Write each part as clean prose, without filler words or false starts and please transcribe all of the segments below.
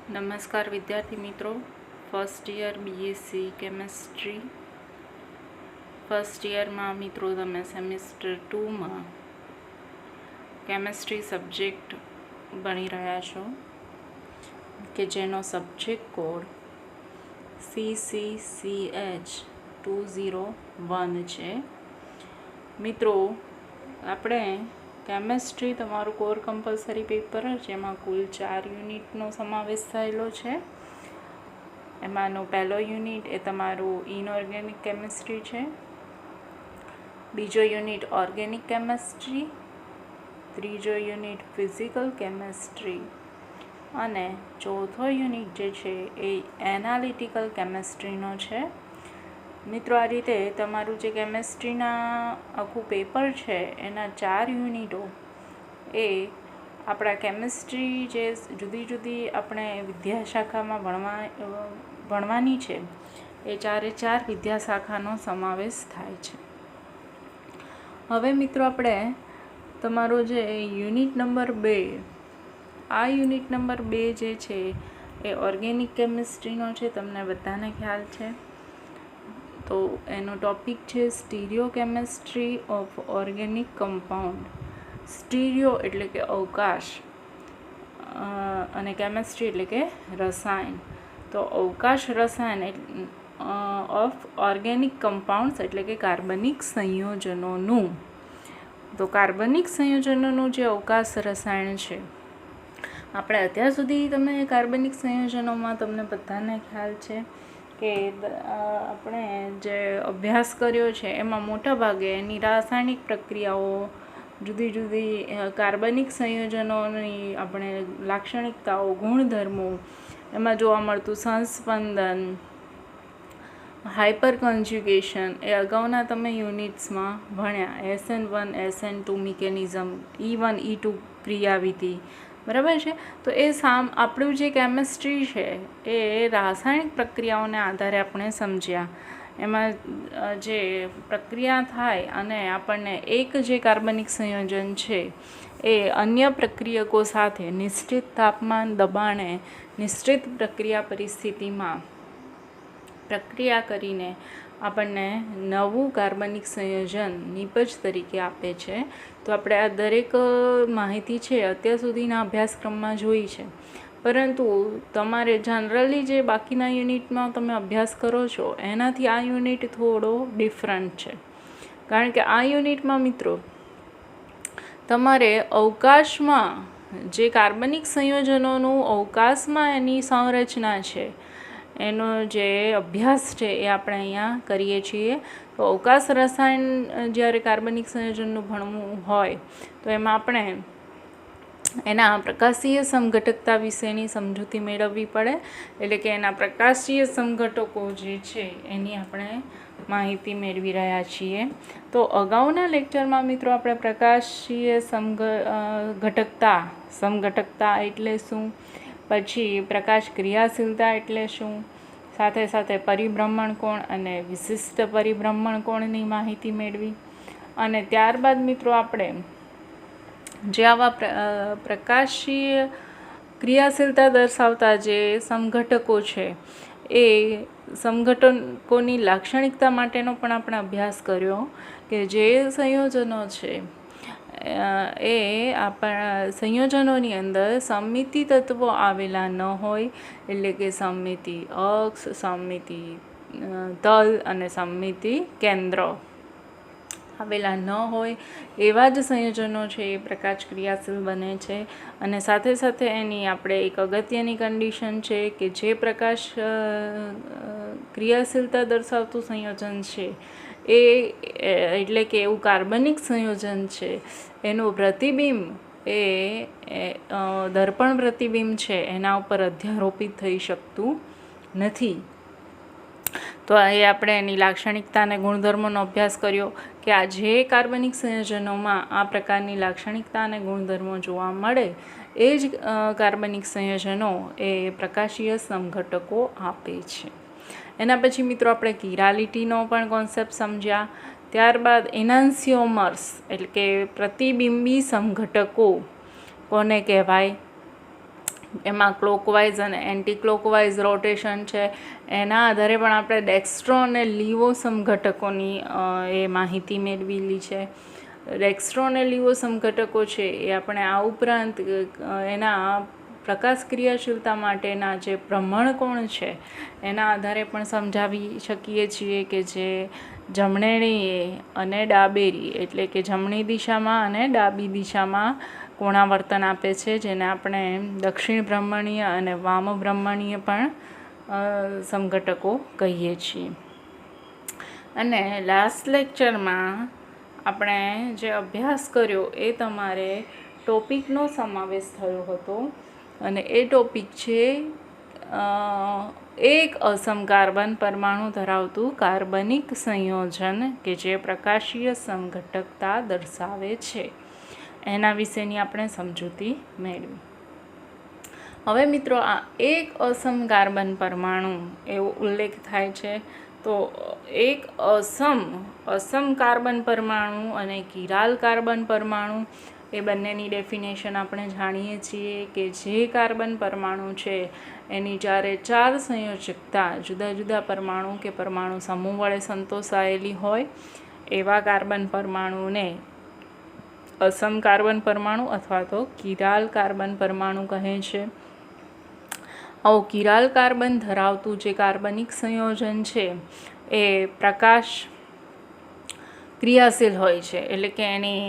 નમસ્કાર વિદ્યાર્થી મિત્રો, first year BSc chemistry first યરમાં મિત્રો તમે સેમિસ્ટર 2માં કેમેસ્ટ્રી સબ્જેક્ટ ભણી રહ્યા છો કે જેનો સબ્જેક્ટ કોડ CCCH201 છે. મિત્રો, આપણે કેમેસ્ટ્રી તમારું કોર કમ્પલસરી પેપર જેમાં કુલ 4 યુનિટનો સમાવેશ થયેલો છે. એમાંનો પહેલો યુનિટ એ તમારું ઇનઓર્ગેનિક કેમેસ્ટ્રી છે, બીજો યુનિટ ઓર્ગેનિક કેમેસ્ટ્રી, ત્રીજો યુનિટ ફિઝિકલ કેમેસ્ટ્રી અને ચોથો યુનિટ જે છે એ એનાલિટિકલ કેમેસ્ટ્રીનો છે. મિત્રો, આ રીતે તમારું જે કેમેસ્ટ્રીના આખું પેપર છે એના 4 યુનિટો એ આપણા કેમેસ્ટ્રી જે જુદી જુદી આપણે વિદ્યાશાખામાં ભણવાની છે એ 4 વિદ્યાશાખાનો સમાવેશ થાય છે. હવે મિત્રો, આપણે તમારો જે યુનિટ નંબર 2, આ યુનિટ નંબર 2 જે છે એ ઓર્ગેનિક કેમેસ્ટ્રીનો છે, તમને બધાને ખ્યાલ છે. તો એનો ટોપિક છે stereo chemistry of organic compound. Stereo એટલે કે અવકાશ અને કેમેસ્ટ્રી એટલે કે રસાયણ. તો અવકાશ રસાયણ ઓફ ઓર્ગેનિક કમ્પાઉન્ડ્સ એટલે કે કાર્બનિક સંયોજનોનું. તો કાર્બનિક સંયોજનોનું જે અવકાશ રસાયણ છે, આપણે અત્યાર સુધી તમે કાર્બનિક સંયોજનોમાં તમને બધાને ખ્યાલ છે કે આપણે જે અભ્યાસ કર્યો છે એમાં મોટા ભાગે એની રાસાયણિક પ્રક્રિયાઓ, જુદી જુદી કાર્બનિક સંયોજનોની આપણે લાક્ષણિકતાઓ, ગુણધર્મો, એમાં જોવા મળતું સંસ્પંદન, હાઇપર કન્જ્યુગેશન એ અગાઉના તમે યુનિટ્સમાં ભણ્યા. SN1 SN2 mechanism, E1 E2 ક્રિયાવિધિ, બરાબર છે. તો એ આપણું જે કેમેસ્ટ્રી છે એ રાસાયણિક પ્રક્રિયાઓને આધારે આપણે સમજ્યા. એમાં જે પ્રક્રિયા થાય અને આપણને એક જે કાર્બનિક સંયોજન છે એ અન્ય પ્રક્રિયકો સાથે નિશ્ચિત તાપમાન, દબાણે, નિશ્ચિત પ્રક્રિયા પરિસ્થિતિમાં પ્રક્રિયા કરીને આપણને નવું કાર્બનિક સંયોજન નિપજ તરીકે આપે છે. તો આપણે આ દરેક માહિતી છે અત્યાર સુધીના અભ્યાસક્રમમાં જોઈ છે, પરંતુ તમારે જનરલી જે બાકીના યુનિટમાં તમે અભ્યાસ કરો છો એનાથી આ યુનિટ થોડો ડિફરન્ટ છે. કારણ કે આ યુનિટમાં મિત્રો તમારે અવકાશમાં જે કાર્બનિક સંયોજનોનું અવકાશમાં એની સંરચના છે એનો જે અભ્યાસ છે એ આપણે અહીંયા કરીએ છીએ. તો અવકાશ રસાયણ જ્યારે કાર્બનિક સંયોજનનું ભણવું હોય તો એમાં આપણે એના પ્રકાશીય સમઘટકતા વિશેની સમજૂતી મેળવવી પડે. એટલે કે એના પ્રકાશીય સમઘટકો જે છે એની આપણે માહિતી મેળવી રહ્યા છીએ. તો અગાઉના લેક્ચરમાં મિત્રો આપણે પ્રકાશીય સમઘટકતા એટલે શું, પછી પ્રકાશ ક્રિયાશીલતા એટલે શું, સાથે સાથે પરિભ્રમણ કોણ અને વિશિષ્ટ પરિભ્રમણ કોણની માહિતી મેળવી. અને ત્યારબાદ મિત્રો આપણે જે આવા પ્રકાશીય ક્રિયાશીલતા દર્શાવતા જે સમઘટકો છે એ સમઘટકોની લાક્ષણિકતા માટેનો પણ આપણે અભ્યાસ કર્યો કે જે સંયોજનો છે એ આપણા સંયોજનોની અંદર સમમિતિ તત્વો આવેલા ન હોય, એટલે કે સમમિતિ અક્ષ, સમમિતિ તલ અને સમમિતિ કેન્દ્ર આવેલા ન હોય એવા જ સંયોજનો છે એ પ્રકાશ ક્રિયાશીલ બને છે. અને સાથે સાથે એની આપણે એક અગત્યની કન્ડિશન છે કે જે પ્રકાશ ક્રિયાશીલતા દર્શાવતું સંયોજન છે એ એટલે કે એવું કાર્બનિક સંયોજન છે એનું પ્રતિબિંબ એ દર્પણ પ્રતિબિંબ છે એના ઉપર અધ્યારોપિત થઈ શકતું નથી. તો એ આપણે એની લાક્ષણિકતા અને ગુણધર્મોનો અભ્યાસ કર્યો કે આ જે કાર્બનિક સંયોજનોમાં આ પ્રકારની લાક્ષણિકતા અને ગુણધર્મો જોવા મળે એ જ કાર્બનિક સંયોજનો એ પ્રકાશીય સમઘટકો આપે છે. એના પછી મિત્રો આપણે કિરાલિટીનો પણ કોન્સેપ્ટ સમજ્યા. ત્યારબાદ એનાન્સિયોમર્સ એટલે કે પ્રતિબિંબી સમઘટકો કોને કહેવાય, એમાં ક્લોકવાઇઝ અને એન્ટી ક્લોકવાઇઝ રોટેશન છે. એના આધારે પણ આપણે ડેક્સ્ટ્રો અને લીવો સમઘટકોની એ માહિતી મેળવેલી છે. ડેક્સ્ટ્રો અને લીવો સમઘટકો છે એ આપણે આ ઉપરાંત એના પ્રકાશ ક્રિયાશીલતા માટેના જે ભ્રમણકોણ છે એના આધારે પણ સમજાવી શકીએ છીએ કે જે જમણેરી અને ડાબેરી એટલે કે જમણી દિશામાં અને ડાબી દિશામાં કોણાવર્તન આપે છે, જેને આપણે દક્ષિણ ભ્રમણીય અને વામ ભ્રમણીય પણ સમઘટકો કહીએ છીએ. અને લાસ્ટ લેક્ચરમાં આપણે જે અભ્યાસ કર્યો એ તમારે ટોપિકનો સમાવેશ થયો હતો અને એ ટોપિક છે એક અસમ કાર્બન પરમાણુ ધરાવતું કાર્બનિક સંયોજન કે જે પ્રકાશીય સમઘટકતા દર્શાવે છે. એના વિશેની આપણે સમજૂતી મેળવી. હવે મિત્રો, આ એક અસમ કાર્બન પરમાણુ એવો ઉલ્લેખ થાય છે. તો એક અસમ કાર્બન પરમાણુ અને કિરાલ કાર્બન પરમાણુ એ બંનેની ડેફિનેશન આપણે જાણીએ છીએ કે જે કાર્બન પરમાણુ છે એની જ્યારે 4 સંયોજકતા જુદા જુદા પરમાણુ કે પરમાણુ સમૂહ વડે સંતોષાયેલી હોય એવા કાર્બન પરમાણુને અસમ કાર્બન પરમાણુ અથવા તો કિરાલ કાર્બન પરમાણુ કહે છે. આવું કિરાલ કાર્બન ધરાવતું જે કાર્બનિક સંયોજન છે એ પ્રકાશ ક્રિયાશીલ હોય છે, એટલે કે એની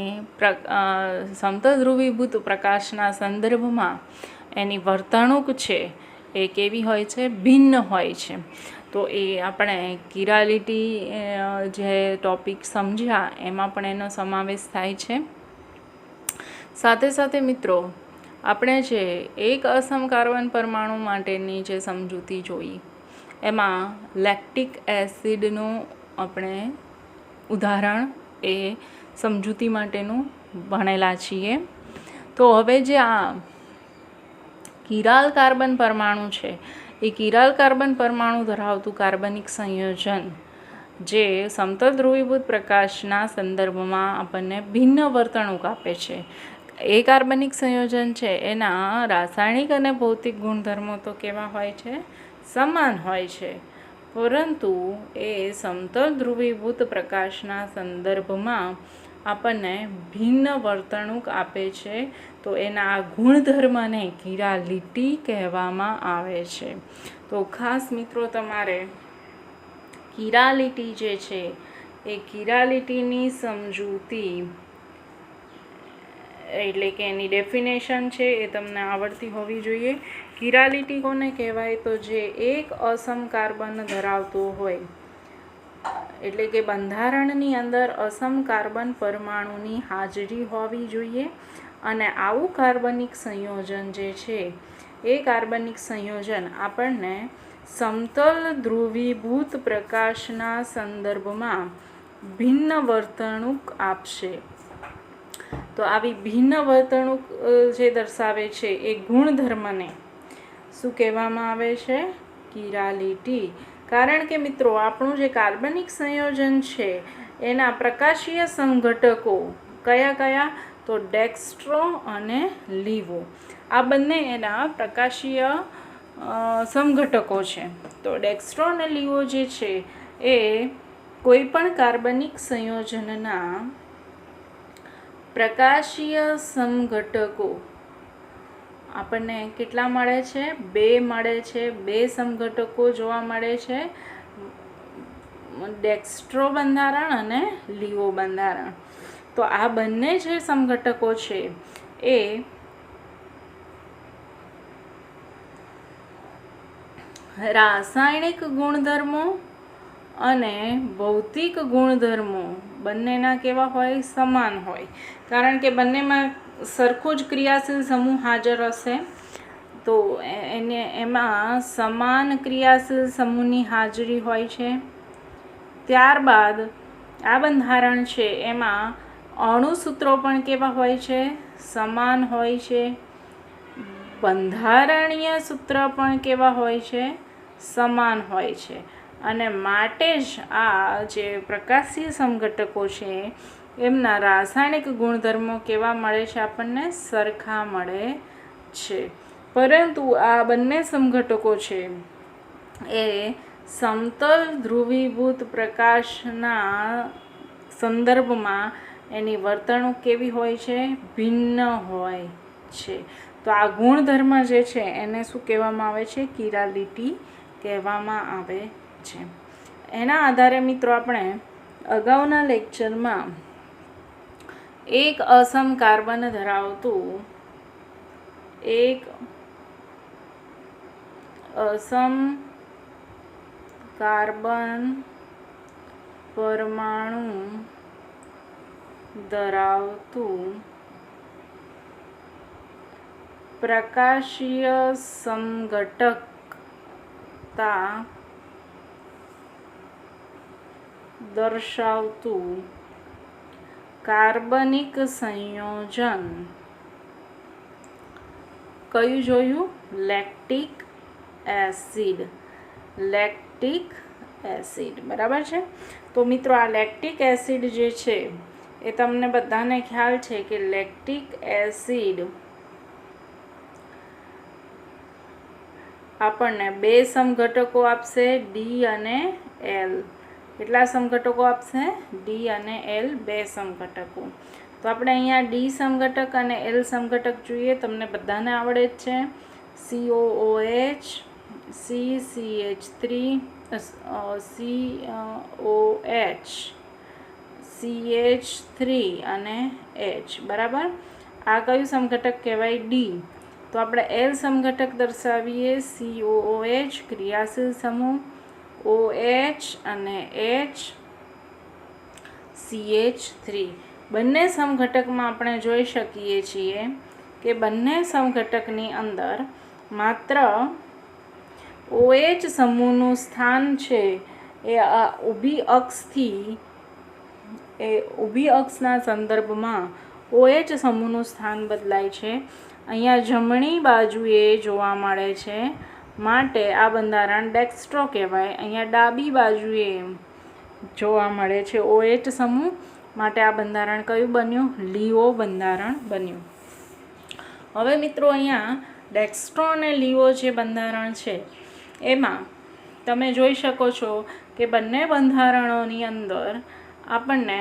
સમતલ ધ્રુવીભૂત પ્રકાશના સંદર્ભમાં એની વર્તણૂક છે એ કેવી હોય છે? ભિન્ન હોય છે. તો એ આપણે કિરાલિટી જે ટોપિક સમજ્યા એમાં પણ એનો સમાવેશ થાય છે. સાથે સાથે મિત્રો, આપણે જે એક અસમ કાર્બન પરમાણુ માટેની જે સમજૂતી જોઈ એમાં લેક્ટિક એસિડનું આપણે ઉદાહરણ એ સમજૂતી માટેનું ભણેલા છીએ. તો હવે જે આ કિરાલ કાર્બન પરમાણુ છે એ કિરાલ કાર્બન પરમાણુ ધરાવતું કાર્બનિક સંયોજન જે સમતલ ધ્રુવીભૂત પ્રકાશના સંદર્ભમાં આપણને ભિન્ન વર્તણૂક આપે છે. એ કાર્બનિક સંયોજન છે એના રાસાયણિક અને ભૌતિક ગુણધર્મો તો કેવા હોય છે? સમાન હોય છે, પરંતુ એ સમતલ ધ્રુવીભૂત પ્રકાશના સંદર્ભમાં આપણને ભિન્ન વર્તણૂક આપે છે. તો એના આ ગુણધર્મને કિરાલિટી કહેવામાં આવે છે. તો ખાસ મિત્રો, તમારે કિરાલિટી જે છે એ કિરાલિટીની સમજૂતી એટલે કે એની ડેફિનેશન છે એ તમને આવડતી હોવી જોઈએ. કિરાલિટી કોને કહેવાય? તો જે એક અસમ કાર્બન ધરાવતો હોય, એટલે કે બંધારણની અંદર અસમ કાર્બન પરમાણુની હાજરી હોવી જોઈએ. અને આવું કાર્બનિક સંયોજન જે છે એ કાર્બનિક સંયોજન આપણને સમતલ ધ્રુવીભૂત પ્રકાશના સંદર્ભમાં ભિન્ન વર્તણૂક આપશે. તો આવી ભિન્ન વર્તણૂક જે દર્શાવે છે એ ગુણધર્મને શું કહેવામાં આવે છે? કિરાલિટી. કારણ કે મિત્રો, આપણું જે કાર્બનિક સંયોજન છે એના પ્રકાશીય સમઘટકો કયા કયા? તો ડેક્સ્ટ્રો અને લીવો. આ બંને એના પ્રકાશીય સમઘટકો છે. તો ડેક્સ્ટ્રો અને લીવો જે છે એ કોઈ પણ કાર્બનિક સંયોજનના પ્રકાશીય સમઘટકો આપણને કેટલા મળે છે? 2 મળે છે. 2 સમઘટકો જોવા મળે છે, ડેક્સ્ટ્રો બંધારણ અને લીવો બંધારણ. તો આ બંને જે સમઘટકો છે એ રાસાયણિક ગુણધર્મો અને ભૌતિક ગુણધર્મો બંનેના કેવા હોય? સમાન હોય. કારણ કે બંનેમાં સરખો જ ક્રિયાશીલ સમૂહ હાજર હશે. તો એમાં સમાન ક્રિયાશીલ સમૂહની હાજરી હોય છે. ત્યારબાદ આ બંધારણ છે એમાં અણુસૂત્રો પણ કેવા હોય છે? સમાન હોય છે. બંધારણીય સૂત્ર પણ કેવા હોય છે? સમાન હોય છે. અને માટે જ આ જે પ્રકાશીય સમઘટકો છે એમના રાસાયણિક ગુણધર્મો કેવા મળે છે? આપણને સરખા મળે છે. પરંતુ આ બંને સમઘટકો છે એ સમતલ ધ્રુવીભૂત પ્રકાશના સંદર્ભમાં એની વર્તણૂક કેવી હોય છે? ભિન્ન હોય છે. તો આ ગુણધર્મ જે છે એને શું કહેવામાં આવે છે? કિરાલિટી કહેવામાં આવે છે. એના આધારે મિત્રો આપણે અગાઉના લેક્ચરમાં એક અસમ કાર્બન ધરાવતું કાર્બન પરમાણુ ધરાવતું પ્રકાશીય સમઘટકતા દર્શાવતું કાર્બનિક સંયોજન કયું જોયું? Lactic acid. બરાબર છે. તો મિત્રો આ લેક્ટિક એસિડ જે છે એ તમને બધાને ખ્યાલ છે કે લેક્ટિક એસિડ આપણને બે સમઘટકો આપશે, ડી અને એલ. કેટલા સમઘટકો આપશે? ડી અને એલ, બે સમઘટકો. તો આપણે અહીંયા ડી સમઘટક અને એલ સમઘટક જોઈએ. તમને બધાને આવડે જ છે. COOH, CCH3, COH, CH3 અને H. બરાબર. આ કયું સમઘટક કહેવાય? ડી. તો આપણે એલ સમઘટક દર્શાવીએ. COOH ક્રિયાશીલ સમૂહ, OH અને H CH3. બંને સમઘટકમાં આપણે જોઈ શકીએ છીએ કે બંને સમઘટકની અંદર માત્ર OH સમૂહનું સ્થાન છે એ આ ઊભી અક્ષના સંદર્ભમાં OH સમૂહનું સ્થાન બદલાય છે. અહીંયા જમણી બાજુએ જોવા મળે છે માટે આ બંધારણ ડેક્સ્ટ્રો કહેવાય. અહીંયા ડાબી બાજુએ જોવા મળે છે OH સમૂહ માટે આ બંધારણ કયું બન્યું? લીઓ બંધારણ બન્યું. હવે મિત્રો અહીંયા ડેક્સ્ટ્રો અને લીઓ જે બંધારણ છે એમાં તમે જોઈ શકો છો કે બંને બંધારણોની અંદર આપણને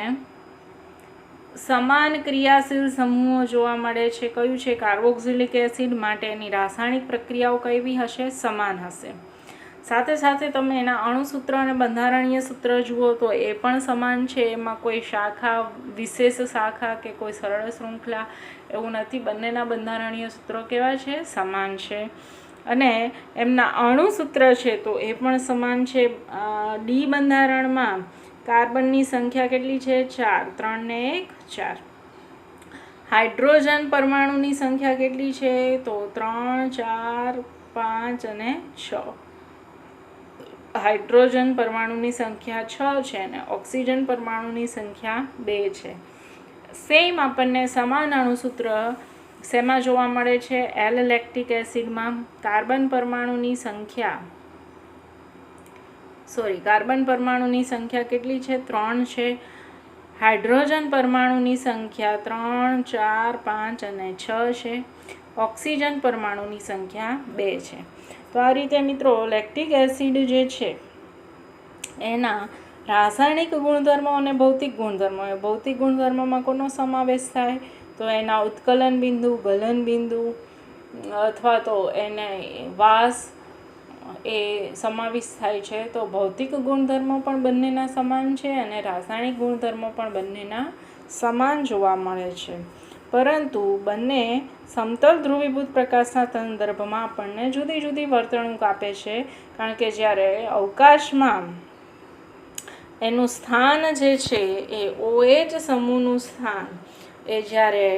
સમાન ક્રિયાશીલ સમૂહો જોવા મળે છે. કયું છે? Carboxylic acid. માટે એની રાસાયણિક પ્રક્રિયાઓ કેવી હશે? સમાન હશે. સાથે સાથે તમે એના અણુસૂત્ર અને બંધારણીય સૂત્ર જુઓ તો એ પણ સમાન છે. એમાં કોઈ શાખા, વિશેષ શાખા કે કોઈ સરળ શૃંખલા એવું નથી. બંનેના બંધારણીય સૂત્રો કેવા છે? સમાન છે. અને એમના અણુસૂત્ર છે તો એ પણ સમાન છે. ડી બંધારણમાં કાર્બનની સંખ્યા કેટલી છે? 4. 3 ને 1 4. હાઇડ્રોજન પરમાણુની સંખ્યા કેટલી છે? તો 3 4 5 અને 6. હાઇડ્રોજન પરમાણુની સંખ્યા 6 છે અને ઓક્સિજન પરમાણુની સંખ્યા 2 છે. સેમ આપણને સમાન અણુસૂત્ર શેમાં જોવા મળે છે? એલ લેક્ટિક એસિડમાં. કાર્બન પરમાણુની સંખ્યા કેટલી છે? 3 છે. હાઇડ્રોજન પરમાણુની સંખ્યા 3 4 5 અને 6 છે. ઓક્સિજન પરમાણુની સંખ્યા 2 છે. તો આ રીતે મિત્રો લેક્ટિક એસિડ જે છે એના રાસાયણિક ગુણધર્મો અને ભૌતિક ગુણધર્મો. ભૌતિક ગુણધર્મોમાં કોનો સમાવેશ થાય? તો એના ઉત્કલન બિંદુ, ગલન બિંદુ અથવા તો એને વાસ એ સમાવેશ થાય છે. તો ભૌતિક ગુણધર્મો પણ બંનેના સમાન છે અને રાસાયણિક ગુણધર્મો પણ બંનેના સમાન જોવા મળે છે. પરંતુ બંને સમતલ ધ્રુવીભૂત પ્રકાશના સંદર્ભમાં આપણને જુદી જુદી વર્તણૂક આપે છે. કારણ કે જ્યારે અવકાશમાં એનું સ્થાન જે છે એ OH સમૂહનું સ્થાન એ જ્યારે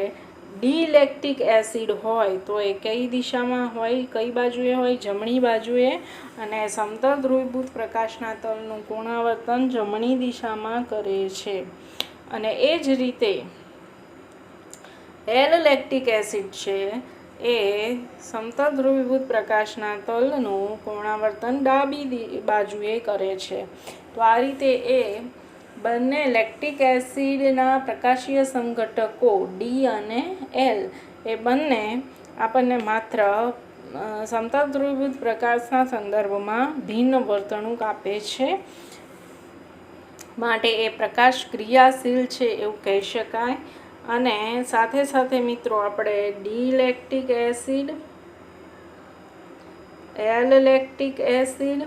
ડી લેક્ટિક એસિડ હોય તો એ કઈ દિશામાં હોય? કઈ બાજુએ હોય? જમણી બાજુએ. અને સમતલ ધ્રુવીભૂત પ્રકાશના તલનું કોણાવર્તન જમણી દિશામાં કરે છે. અને એ જ રીતે એલ લેક્ટિક એસિડ છે એ સમતલ ધ્રુવીભૂત પ્રકાશના તલનું કોણાવર્તન ડાબી બાજુએ કરે છે. તો આ રીતે એ બંને લેક્ટિક એસિડના પ્રકાશીય સમઘટકો ડી અને એલ એ બંને આપણને માત્ર સમતલ ધ્રુવીભૂત પ્રકાશના સંદર્ભમાં ભિન્ન વર્તણૂક આપે છે, માટે એ પ્રકાશ ક્રિયાશીલ છે એવું કહી શકાય. અને સાથે સાથે મિત્રો આપણે D lactic acid, L lactic acid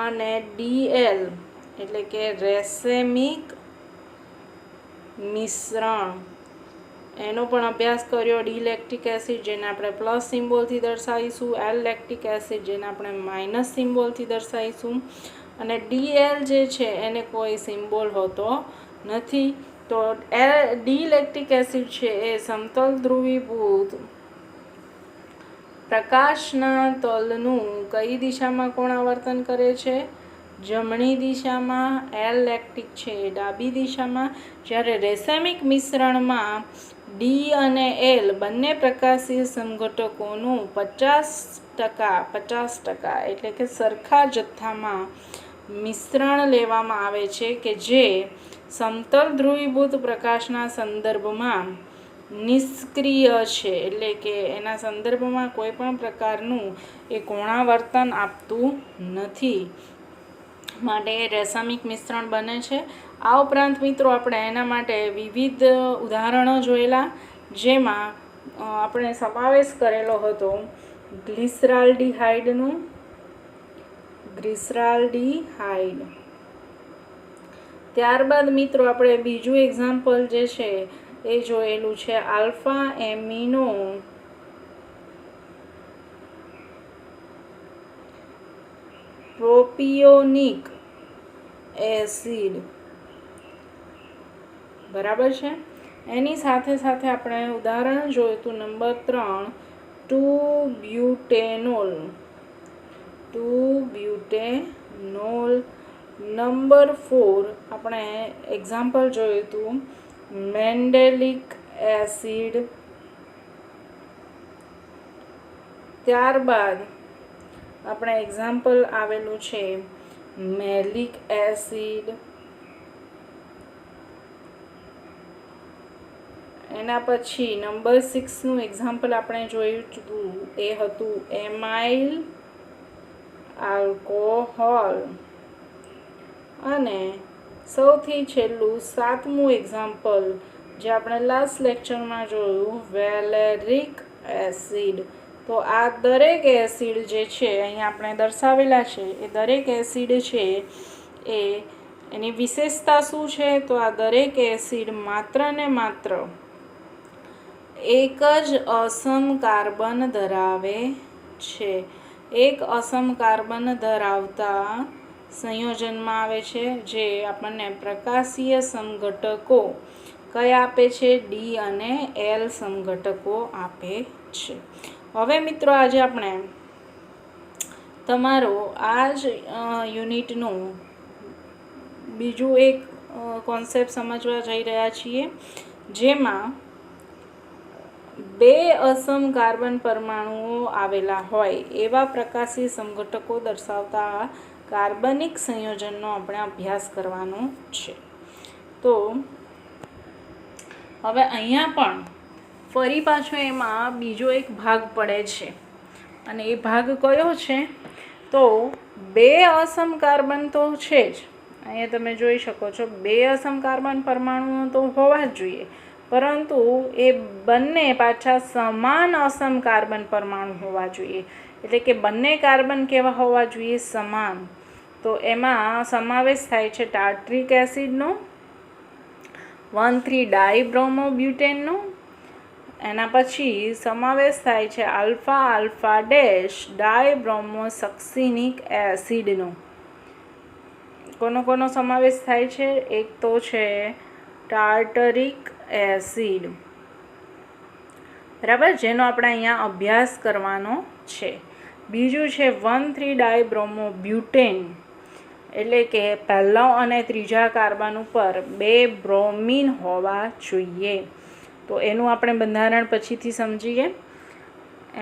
અને DL એટલે કે રેસેમિક મિશ્રણ એનો પણ અભ્યાસ કર્યો. ડી લેક્ટિક એસિડ જેને આપણે પ્લસ સિમ્બોલથી દર્શાવીશું, એલ લેક્ટિક એસિડ જેને આપણે માઇનસ સિમ્બોલથી દર્શાવીશું, અને DL જે છે એને કોઈ સિમ્બોલ હોતો નથી. તો ડી લેક્ટિક એસિડ છે એ સમતલ ધ્રુવીભૂત પ્રકાશના તલનું કઈ દિશામાં કોણાવર્તન કરે છે? જમણી દિશામાં. એલ લેક્ટિક છે એ ડાબી દિશામાં. જ્યારે રેસેમિક મિશ્રણમાં ડી અને એલ બંને પ્રકાશીય સમઘટકોનું 50% એટલે કે સરખા જથ્થામાં મિશ્રણ લેવામાં આવે છે કે જે સમતલ ધ્રુવીભૂત પ્રકાશના સંદર્ભમાં નિષ્ક્રિય છે, એટલે કે એના સંદર્ભમાં કોઈ પણ પ્રકારનું એ કોણાવર્તન આપતું નથી, માટે રેસેમિક મિશ્રણ બને છે. આ ઉપરાંત મિત્રો આપણે એના માટે વિવિધ ઉદાહરણો જોયેલા, જેમાં આપણે સમાવેશ કરેલો હતો ગ્લિસરાલ્ડિહાઇડનું. ત્યારબાદ મિત્રો આપણે બીજું એક્ઝામ્પલ જે છે એ જોયેલું છે આલ્ફા એમિનો પ્રોપિયોનિક એસિડ. બરાબર છે. એની સાથે સાથે આપણે ઉદાહરણ જોયું હતું નંબર 3 2-બ્યુટેનોલ. નંબર 4 આપણે એક્ઝામ્પલ જોયું હતું મેન્ડેલિક એસિડ. ત્યારબાદ આપણે એક્ઝામ્પલ આવેલું છે મેલિક એસિડ. એના પછી નંબર 6નું એક્ઝામ્પલ આપણે જોયું હતું એ હતું એમાઇલ આલ્કોહોલ. અને સૌથી છેલ્લું 7મું એક્ઝામ્પલ જે આપણે લાસ્ટ લેક્ચરમાં જોયું વેલેરિક એસિડ. તો આ દરેક એસિડ જે છે અહીંયા આપણે દર્શાવેલા છે એ દરેક એસિડ છે એ એની વિશેષતા શું છે? તો આ દરેક એસિડ માત્ર ને માત્ર એક જ અસમ કાર્બન ધરાવે છે. એક અસમ કાર્બન ધરાવતા સંયોજનમાં આવે છે, જે આપણને પ્રકાશીય સમઘટકો કયા આપે છે? ડી અને એલ સમઘટકો આપે છે. હવે મિત્રો આજે આપણે તમારો આ જ યુનિટનું બીજું એક કોન્સેપ્ટ સમજવા જઈ રહ્યા છીએ, જેમાં 2 અસમ કાર્બન પરમાણુઓ આવેલા હોય એવા પ્રકાશી સમઘટકો દર્શાવતા કાર્બનિક સંયોજનનો આપણે અભ્યાસ કરવાનો છે. તો હવે અહીંયા પણ ફરી પાછો એમાં બીજો એક ભાગ પડે છે, અને એ ભાગ કયો છે? તો 2 અસમ કાર્બન તો છે જ, અહીંયા તમે જોઈ શકો છો 2 અસમ કાર્બન પરમાણુઓ તો હોવા જ જોઈએ, પરંતુ એ બંને પાછા સમાન અસમ કાર્બન પરમાણુ હોવા જોઈએ. એટલે કે બંને કાર્બન કેવા હોવા જોઈએ? સમાન. તો એમાં સમાવેશ થાય છે ટાર્ટ્રિક એસિડનો, 1,3-ડાયબ્રોમોબ્યુટેનનો. એના પછી સમાવેશ થાય છે આલ્ફા ડાયબ્રોમોસક્સિનિક એસિડનો. કોનો સમાવેશ થાય છે? એક તો છે ટાર્ટરિક એસિડ, બરાબર, જેનો આપણે અહીંયા અભ્યાસ કરવાનો છે. બીજું છે 1,3-ડાયબ્રોમોબ્યુટેન, એટલે કે પહેલા અને ત્રીજા કાર્બન ઉપર 2 બ્રોમિન હોવા જોઈએ. તો એનું આપણે બંધારણ પછીથી સમજીએ.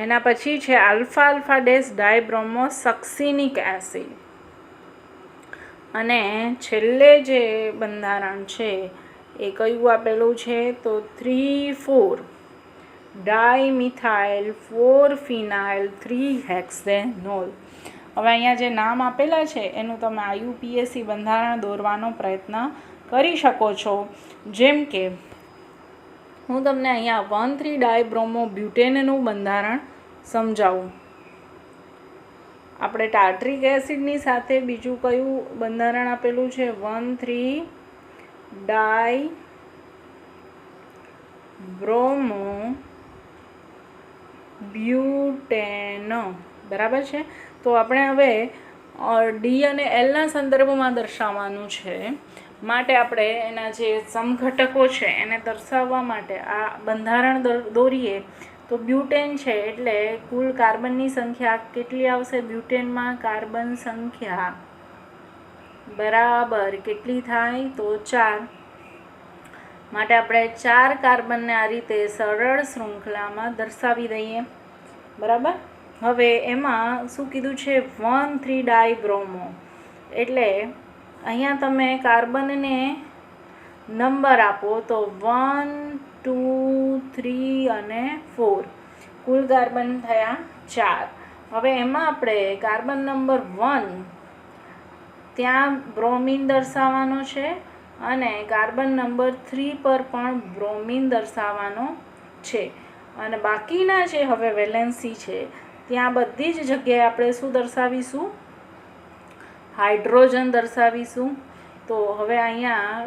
એના પછી છે આલ્ફા ડાયબ્રોમોસક્સિનિક એસિડ. અને છેલ્લે જે બંધારણ છે એ કયું આપેલું છે? તો 3,4 ડાયમિથાઇલ 4-ફિનાઇલ 3-હેક્સેનોલ. હવે અહીંયા જે નામ આપેલા છે એનું તમે IUPAC બંધારણ દોરવાનો પ્રયત્ન કરી શકો છો. જેમ કે હું તમને અહીંયા 1,3-ડાયબ્રોમોબ્યુટેનનું બંધારણ સમજાવું. આપણે ટાર્ટ્રિક એસિડની સાથે બીજું કયું બંધારણ આપેલું છે? 1,3-ડાયબ્રોમોબ્યુટેન. બરાબર છે. તો આપણે હવે ડી અને એલના સંદર્ભમાં દર્શાવવાનું છે. માટે આપણે એના જે સમઘટકો છે એને દર્શાવવા માટે આ બંધારણ દોરીએ. તો બ્યુટેન છે એટલે કુલ કાર્બનની સંખ્યા કેટલી આવશે? બ્યુટેનમાં કાર્બન સંખ્યા બરાબર કેટલી થાય? તો 4. માટે આપણે 4 કાર્બનને આ રીતે સરળ શૃંખલામાં દર્શાવી દઈએ. બરાબર. હવે એમાં શું કીધું છે? 1,3-ડાયબ્રોમો. એટલે અહીંયા તમે કાર્બનને નંબર આપો તો 1, 2, 3 અને 4. કુલ કાર્બન થયા 4. હવે એમાં આપણે કાર્બન નંબર 1 ત્યાં બ્રોમિન દર્શાવવાનો છે અને કાર્બન નંબર 3 પર પણ બ્રોમિન દર્શાવવાનો છે. અને બાકીના જે હવે વેલેન્સી છે ત્યાં બધી જ જગ્યાએ આપણે શું દર્શાવીશું? હાઇડ્રોજન દર્શાવીશું. તો હવે અહીંયા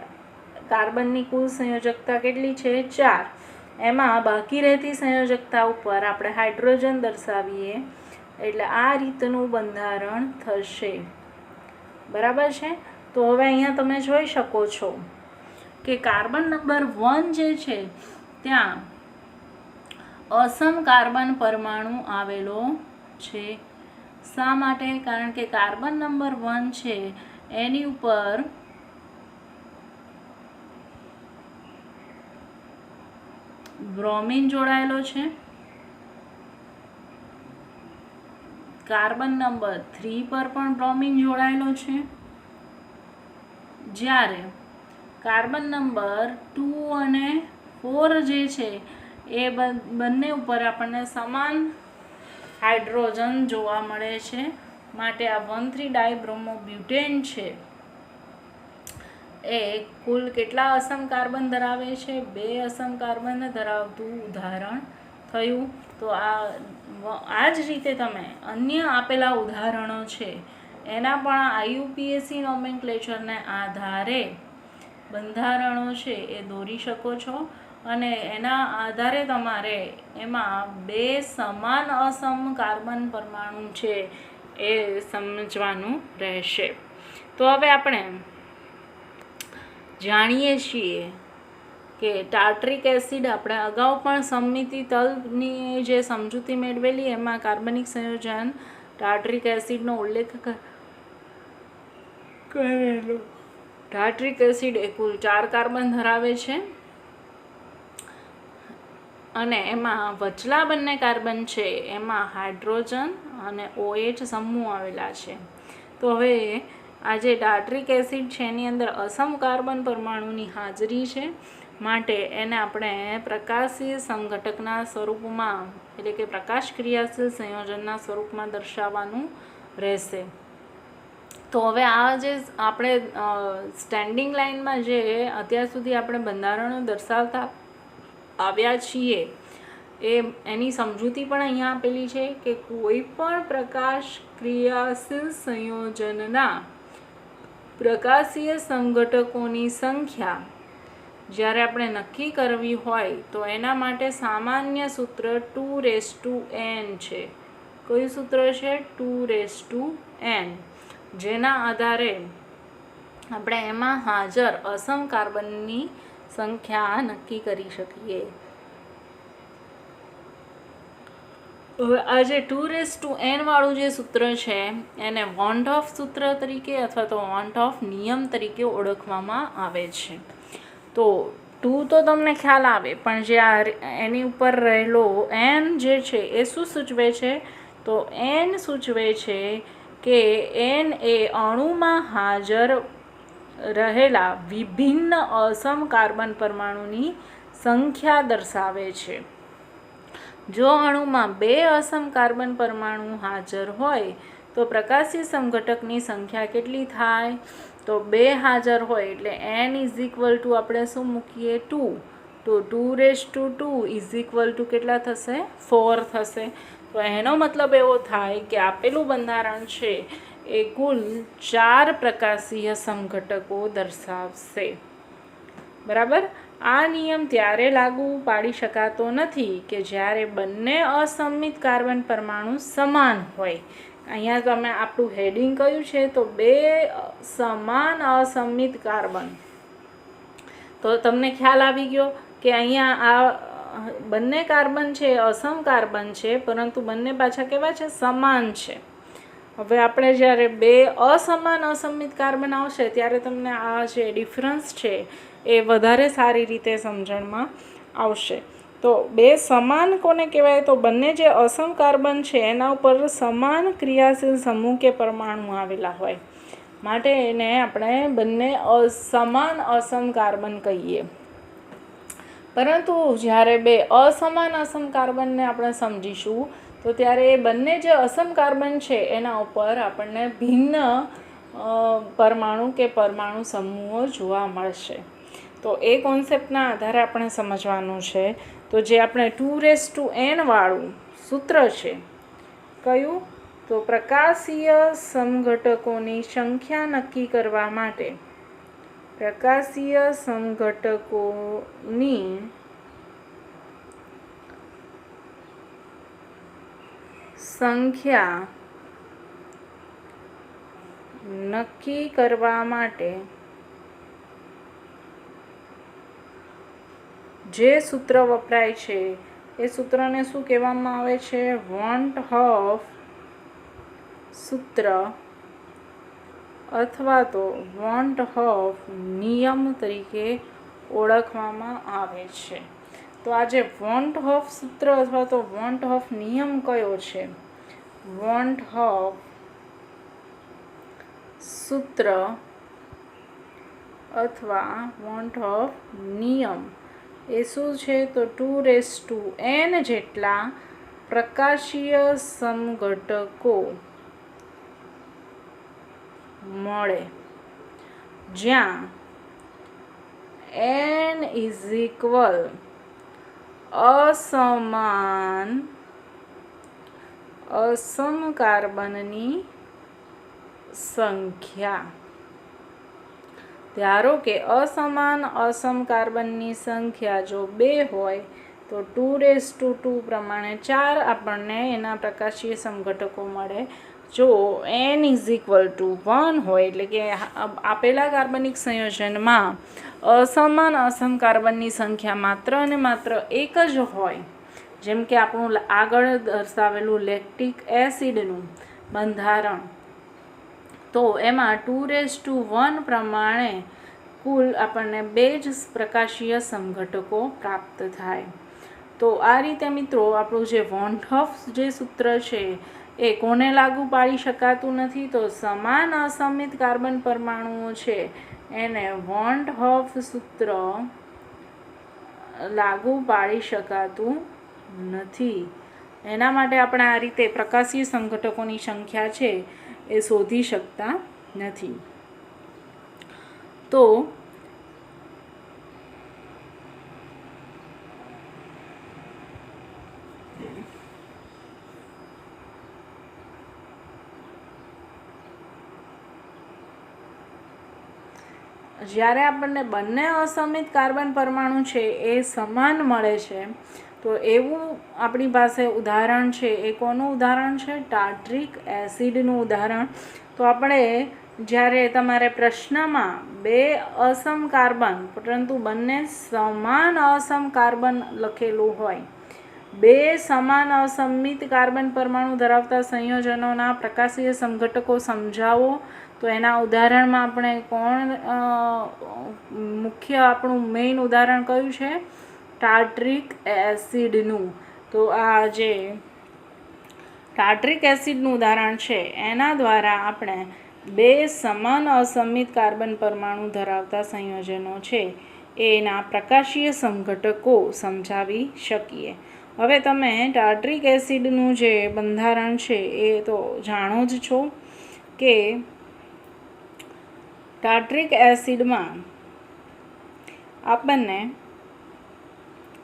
કાર્બનની કુલ સંયોજકતા કેટલી છે? 4. એમાં બાકી રહેતી સંયોજકતા ઉપર આપણે હાઇડ્રોજન દર્શાવીએ એટલે આ રીતનું બંધારણ થશે. બરાબર છે. તો હવે અહીંયા તમે જોઈ શકો છો કે કાર્બન નંબર 1 જે છે ત્યાં અસમ કાર્બન પરમાણુ આવેલો છે. શા માટે? કારણ કે કાર્બન નંબર 1 છે એની ઉપર બ્રોમિન જોડાયેલો છે. કાર્બન નંબર 3 પર પણ બ્રોમિન જોડાયેલો છે. જ્યારે કાર્બન નંબર 2 અને 4 જે છે એ બંને ઉપર આપણને સમાન હાઇડ્રોજન જોવા મળે છે. માટે આ 1,3-ડાયબ્રોમોબ્યુટેન છે એ કુલ કેટલા અસમ કાર્બન ધરાવે છે? 2 અસમ કાર્બન ધરાવતું ઉદાહરણ થયું. તો આ જ રીતે તમે અન્ય આપેલા ઉદાહરણો છે એના પણ IUPAC નોમેનક્લેચરને આધારે બંધારણો છે એ દોરી શકો છો અને એના આધારે તમારે એમાં 2 સમાન અસમ કાર્બન પરમાણુ છે એ સમજવાનું રહેશે. તો હવે આપણે જાણીએ છીએ કે ટાર્ટ્રિક એસિડ આપણે અગાઉ પણ સમમિતિ તલની જે સમજૂતી મેળવેલી એમાં કાર્બનિક સંયોજન ટાર્ટ્રિક એસિડનો ઉલ્લેખ કરેલો. ટાર્ટ્રિક એસિડ એ કુલ 4 કાર્બન ધરાવે છે અને એમાં વચલા બંને કાર્બન છે એમાં હાઇડ્રોજન અને OH સમૂહ આવેલા છે. તો હવે આ જે ટાર્ટ્રિક એસિડ છે એની અંદર અસમ કાર્બન પરમાણુની હાજરી છે. માટે એને આપણે પ્રકાશીય સંઘટકના સ્વરૂપમાં એટલે કે પ્રકાશ ક્રિયાશીલ સંયોજનના સ્વરૂપમાં દર્શાવવાનું રહેશે. તો હવે આ જે આપણે સ્ટેન્ડિંગ લાઇનમાં જે અત્યાર સુધી આપણે બંધારણો દર્શાવતા આવ્યા છીએ એની સમજૂતી પણ અહીંયા આપેલી છે કે કોઈ પણ પ્રકાશ ક્રિયાશીલ સંયોજનના પ્રકાશીય સંઘટકોની સંખ્યા જ્યારે આપણે નક્કી કરવી હોય તો એના માટે સામાન્ય સૂત્ર 2n છે. કયું સૂત્ર છે? 2n. જેના આધારે આપણે એમાં હાજર અસમ કાર્બનની સંખ્યા નક્કી કરી શકીએ. હવે આ જે 2n વાળું જે સૂત્ર છે એને વોન્ટ ઓફ સૂત્ર તરીકે અથવા તો વોન્ટ ઓફ નિયમ તરીકે ઓળખવામાં આવે છે. તો 2 તો તમને ખ્યાલ આવે પણ જે આ એની ઉપર રહેલો n જે છે એ શું સૂચવે છે? તો n સૂચવે છે કે n એ અણુમાં હાજર રહેલા વિભિન્ન અસમ કાર્બન પરમાણુની સંખ્યા દર્શાવે છે. જો અણુમાં 2 અસમ કાર્બન પરમાણુ હાજર હોય તો પ્રકાશી સમઘટકની સંખ્યા કેટલી થાય? તો 2 હાજર હોય એટલે n ઇઝ ઇક્વલ ટુ આપણે શું મૂકીએ? 2. તો 2^2 ઇઝ ઇક્વલ ટુ કેટલા થશે? 4 થશે. તો એનો મતલબ એવો થાય કે આપેલું બંધારણ છે એ કુલ 4 પ્રકાશીય સમઘટકો દર્શાવશે. બરાબર. આ નિયમ ત્યારે લાગુ પાડી શકાતો નથી કે જ્યારે બંને અસમિત કાર્બન પરમાણુ સમાન હોય. અહીંયા તમે આપણું હેડિંગ કયું છે? તો 2 સમાન અસમિત કાર્બન. તો તમને ખ્યાલ આવી ગયો કે અહીંયા આ બંને કાર્બન છે અસમ કાર્બન છે, પરંતુ બંને પાછા કેવા છે? સમાન છે. હવે આપણે જ્યારે 2 અસમાન અસમિત કાર્બન આવશે ત્યારે તમને આ જે ડિફરન્સ છે એ વધારે સારી રીતે સમજણમાં આવશે. તો 2 સમાન કોને કહેવાય? તો બંને જે અસમ કાર્બન છે એના ઉપર સમાન ક્રિયાશીલ સમૂહ કે પરમાણુ આવેલા હોય, માટે એને આપણે બંને સમાન અસમ કાર્બન કહીએ. પરંતુ જ્યારે 2 અસમાન અસમ કાર્બનને આપણે સમજીશું તો ત્યારે એ બંને જે અસમ કાર્બન છે એના ઉપર આપણને ભિન્ન પરમાણુ કે પરમાણુ સમૂહો જોવા મળશે. તો એ કોન્સેપ્ટના આધારે આપણે સમજવાનું છે. તો જે આપણે 2n વાળું સૂત્ર છે, કયું? તો પ્રકાશીય સમઘટકોની સંખ્યા નક્કી કરવા માટે પ્રકાશીય સમઘટકોની સંખ્યા નક્કી કરવા માટે જે સૂત્ર વપરાય છે એ સૂત્રને શું કહેવામાં આવે છે? વોન્ટ હોફ સૂત્ર અથવા તો વોન્ટ હોફ નિયમ તરીકે ઓળખવામાં આવે છે. તો આ જે વોન્ટ હોફ સૂત્ર અથવા તો વોન્ટ હોફ નિયમ કયો છે? વોન્ટ હોફ સૂત્ર અથવા વોન્ટ હોફ નિયમ એ શું છે? તો 2n જેટલા પ્રકાશીય સમઘટકો મળે જ્યાં n ઇઝ ઇક્વલ અસમાન અસમ કાર્બનની સંખ્યા. ધારો કે અસમાન અસમ કાર્બનની સંખ્યા જો 2 હોય તો 2^2 પ્રમાણે 4 આપણને એના પ્રકાશીય સમઘટકો મળે. જો n ઇઝ ઇક્વલ ટુ 1 હોય એટલે કે આપેલા કાર્બનિક સંયોજનમાં અસમાન અસમ કાર્બનની સંખ્યા માત્ર અને માત્ર 1 જ હોય, જેમ કે આપણું આગળ દર્શાવેલું લેક્ટિક એસિડનું બંધારણ, તો એમાં 2^1 પ્રમાણે કુલ આપણને 2 જ પ્રકાશીય સમઘટકો પ્રાપ્ત થાય. તો આ રીતે મિત્રો આપણું જે વોન્ટ હોફ જે સૂત્ર છે એ કોને લાગુ પાડી શકાતું નથી? તો સમાન અસમિત કાર્બન પરમાણુઓ છે એને વોન્ટ હોફ સૂત્ર લાગુ પાડી શકાતું નથી. એના માટે આપણે આ રીતે પ્રકાશીય સમઘટકોની સંખ્યા છે એ શોધી શકતા નથી. તો જ્યારે આપણને બંને અસમિત કાર્બન પરમાણુ છે એ સમાન મળે છે તો એવું આપણી પાસે ઉદાહરણ છે. એ કોનું ઉદાહરણ છે? ટાર્ટ્રિક એસિડનું ઉદાહરણ. તો આપણે જ્યારે તમારે પ્રશ્નમાં 2 અસમ કાર્બન પરંતુ બંને સમાન અસમ કાર્બન લખેલું હોય, 2 સમાન અસમિત કાર્બન પરમાણુ ધરાવતા સંયોજનોના પ્રકાશીય સમઘટકો સમજાવો, તો એના ઉદાહરણમાં આપણે મુખ્ય આપણું મેઇન ઉદાહરણ કયું છે? ટાર્ટ્રિક એસિડનું. તો આ જે ટાર્ટ્રિક એસિડનું ઉદાહરણ છે એના દ્વારા આપણે 2 સમાન અસમિત કાર્બન પરમાણુ ધરાવતા સંયોજનો છે એના પ્રકાશીય સમઘટકો સમજાવી શકીએ. હવે તમે ટાર્ટ્રિક એસિડનું જે બંધારણ છે એ તો જાણો જ છો કે ટાર્ટ્રિક એસિડમાં આપણને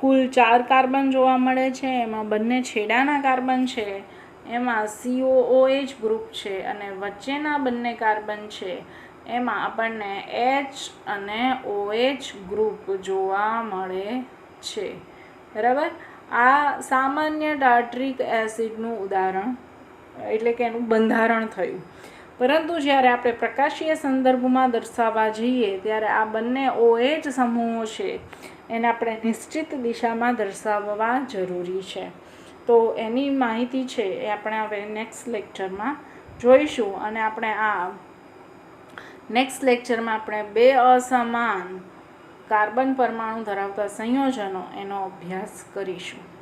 કુલ 4 કાર્બન જોવા મળે છે. એમાં બંને છેડાના કાર્બન છે એમાં COOH ગ્રુપ છે અને વચ્ચેના બંને કાર્બન છે એમાં આપણને H અને OH ગ્રુપ જોવા મળે છે. બરાબર. આ સામાન્ય ટાર્ટ્રિક એસિડનું ઉદાહરણ એટલે કે એનું બંધારણ થયું. પરંતુ જ્યારે આપણે પ્રકાશીય સંદર્ભમાં દર્શાવવા જઈએ ત્યારે આ બંને OH સમૂહો છે એને આપણે નિશ્ચિત દિશામાં દર્શાવવા જરૂરી છે. તો એની માહિતી છે એ આપણે હવે નેક્સ્ટ લેક્ચરમાં જોઈશું. અને આપણે આ નેક્સ્ટ લેક્ચરમાં આપણે 2 અસમાન કાર્બન પરમાણુ ધરાવતા સંયોજનો એનો અભ્યાસ કરીશું.